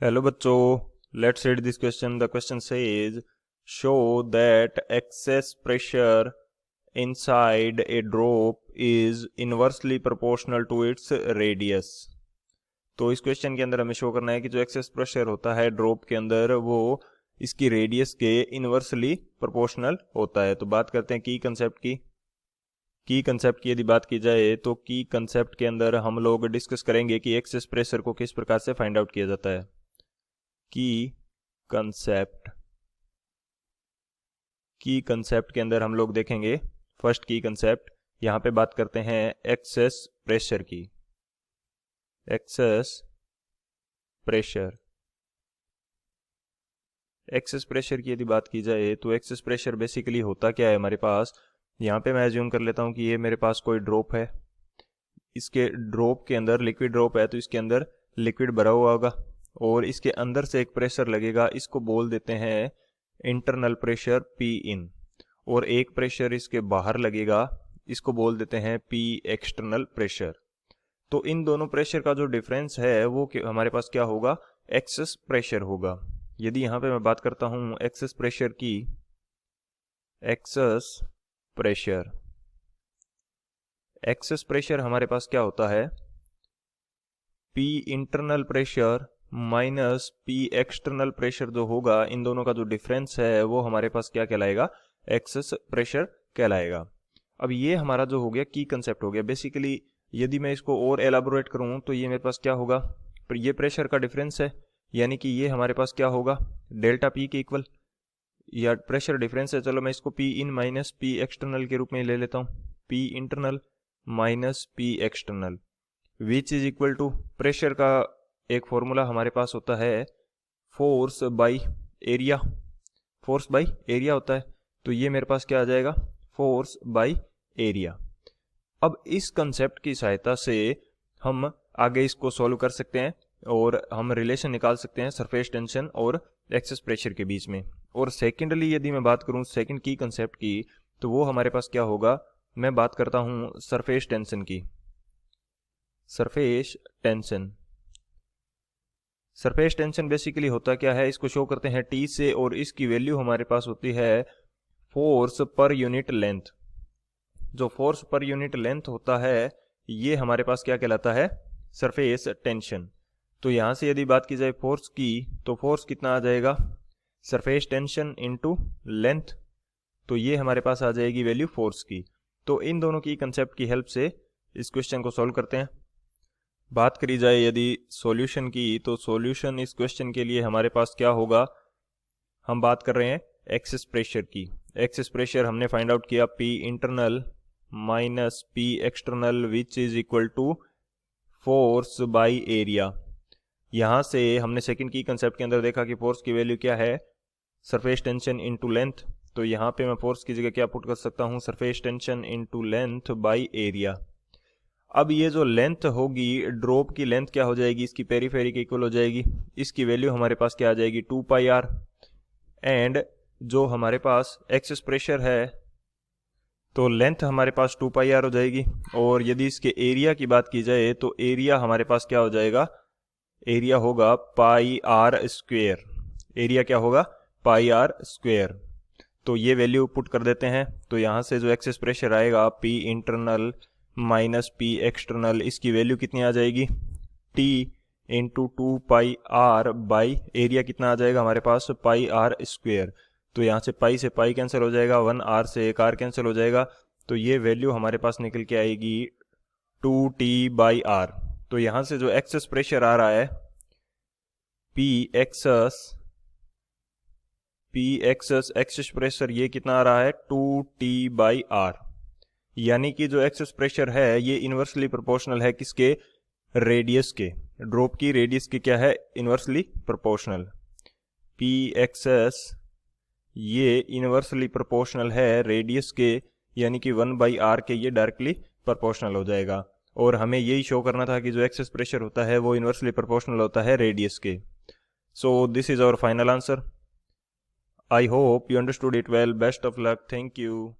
Hello बच्चों, let's read this question. The question says show that excess pressure inside a drop is inversely proportional to its radius. तो इस question के अंदर हमें show करना है कि जो एक्सेस प्रेशर होता है ड्रॉप के अंदर वो इसकी रेडियस के इनवर्सली प्रोपोर्शनल होता है. तो बात करते हैं की कंसेप्ट की. की कंसेप्ट की यदि बात की जाए तो की कंसेप्ट के अंदर हम लोग डिस्कस करेंगे कि एक्सेस प्रेशर को किस प्रकार से फाइंड आउट किया जाता है. की कंसेप्ट के अंदर हम लोग देखेंगे फर्स्ट की कंसेप्ट. यहां पे बात करते हैं एक्सेस प्रेशर की. एक्सेस प्रेशर की यदि बात की जाए तो एक्सेस प्रेशर बेसिकली होता क्या है हमारे पास. यहाँ पे मैं एज्यूम कर लेता हूँ कि ये मेरे पास कोई ड्रॉप है. इसके ड्रॉप के अंदर लिक्विड ड्रॉप है तो इसके अंदर लिक्विड भरा हुआ होगा और इसके अंदर से एक प्रेशर लगेगा. इसको बोल देते हैं इंटरनल प्रेशर पी इन, और एक प्रेशर इसके बाहर लगेगा, इसको बोल देते हैं पी एक्सटर्नल प्रेशर. तो इन दोनों प्रेशर का जो डिफरेंस है वो हमारे पास क्या होगा, एक्सेस प्रेशर होगा. यदि यहाँ पे मैं बात करता हूँ एक्सेस प्रेशर की, एक्सेस प्रेशर हमारे पास क्या होता है, P internal pressure minus P external pressure जो होगा, इन दोनों का जो डिफरेंस है वो हमारे पास क्या कहलाएगा, एक्सेस प्रेशर कहलाएगा. अब ये हमारा जो हो गया की कंसेप्ट हो गया. बेसिकली यदि मैं इसको और एलाबोरेट करूं तो ये मेरे पास क्या होगा, ये प्रेशर का डिफरेंस है, यानी कि ये हमारे पास क्या होगा, डेल्टा पी के इक्वल, या प्रेशर डिफरेंस है. चलो मैं इसको P in minus P external के रूप में ले लेता हूँ. P internal minus P external which is equal to, pressure का एक फॉर्मूला हमारे पास होता है force by area. Force by area होता है, तो ये मेरे पास क्या आ जाएगा, फोर्स बाई एरिया. अब इस कंसेप्ट की सहायता से हम आगे इसको सॉल्व कर सकते हैं और हम रिलेशन निकाल सकते हैं सरफेस टेंशन और एक्सेस प्रेशर के बीच में. और सेकेंडली यदि मैं बात करूं सेकेंड की कंसेप्ट की, तो वो हमारे पास क्या होगा, मैं बात करता हूं सरफेस टेंशन की. सरफेस टेंशन बेसिकली होता क्या है, इसको शो करते हैं टी से, और इसकी वैल्यू हमारे पास होती है फोर्स पर यूनिट लेंथ. जो फोर्स पर यूनिट लेंथ होता है ये हमारे पास क्या कहलाता है, सरफेस टेंशन. तो यहां से यदि बात की जाए फोर्स की, तो फोर्स कितना आ जाएगा, सरफेस टेंशन इनटू लेंथ. तो ये हमारे पास आ जाएगी वैल्यू फोर्स की. तो इन दोनों की कंसेप्ट की हेल्प से इस क्वेश्चन को सॉल्व करते हैं. बात करी जाए यदि सॉल्यूशन की, तो सॉल्यूशन इस क्वेश्चन के लिए हमारे पास क्या होगा, हम बात कर रहे हैं एक्सेस प्रेशर की. एक्सेस प्रेशर हमने फाइंड आउट किया P internal minus P external which is equal to force by area. यहां से हमने सेकंड की कंसेप्ट के अंदर देखा कि फोर्स की वैल्यू क्या है, सरफेस टेंशन इनटू लेंथ. तो यहाँ पे मैं फोर्स की जगह क्या पुट कर सकता हूँ, surface tension into length by area. अब ये जो लेंथ होगी, ड्रॉप की लेंथ क्या हो जाएगी, इसकी पेरीफेरी के इक्वल हो जाएगी. इसकी वैल्यू हमारे पास क्या आ जाएगी, 2 पाई आर. एंड जो हमारे पास एक्सेस प्रेशर है तो लेंथ हमारे पास 2 पाई आर हो जाएगी. और यदि इसके एरिया की बात की जाए तो एरिया हमारे पास क्या हो जाएगा, एरिया होगा पाई आर स्क्वेयर. एरिया क्या होगा, पाई आर स्क्वेयर. तो ये वैल्यू पुट कर देते हैं. तो यहाँ से जो एक्सेस प्रेशर आएगा P internal minus P external, इसकी वैल्यू कितनी आ जाएगी, T into 2 pi R by area कितना आ जाएगा हमारे पास, पाई आर स्क्वेयर. तो यहाँ से पाई कैंसिल हो जाएगा, 1 आर से एक आर कैंसिल हो जाएगा. तो ये वैल्यू हमारे पास निकल के आएगी 2t बाई आर. तो यहाँ से जो एक्सेस प्रेशर आ रहा है पी एक्सेस प्रेशर, ये कितना आ रहा है 2t बाई आर. यानी कि जो एक्सेस प्रेशर है ये इनवर्सली प्रोपोर्शनल है किसके, रेडियस के, ड्रॉप की रेडियस के क्या है, इनवर्सली प्रोपोर्शनल. पी एक्सेस ये इनवर्सली प्रोपोर्शनल है रेडियस के, यानी कि 1 बाई आर के ये डायरेक्टली प्रोपोर्शनल हो जाएगा. और हमें यही शो करना था कि जो एक्सेस प्रेशर होता है वो इनवर्सली प्रोपोर्शनल होता है रेडियस के. So this is our final answer. I hope you understood it well. Best of luck. Thank you.